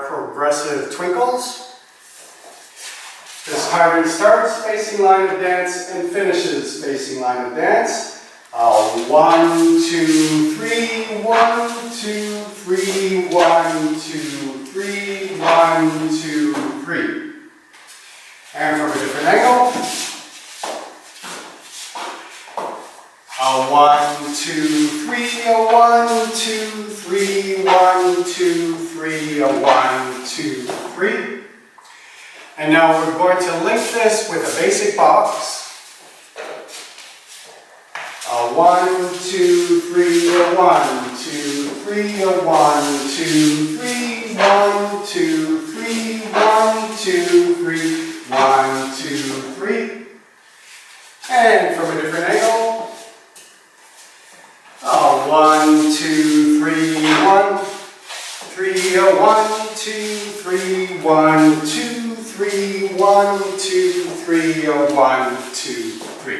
Progressive Twinkles. This pattern starts facing line of dance and finishes facing line of dance. 1, 2, 3, 1, 2, 3, 1, 2, 3, 1, 2, 3. And from a different angle. 1, 2, 3, 1, 2, 3, 1, 2, 3, 1, 2, 3. And now we're going to link this with a basic box. 1, 2, 3, 1, 2, 3, 1, 2, 3, 1, 2, 3, 1, 2, 3, 1, 2, 3. And from a different angle. 1, 2, 3, 1, 3, 1, 2, 3, 1, 2, 3, 1, 2, 3, 1, 2, 3.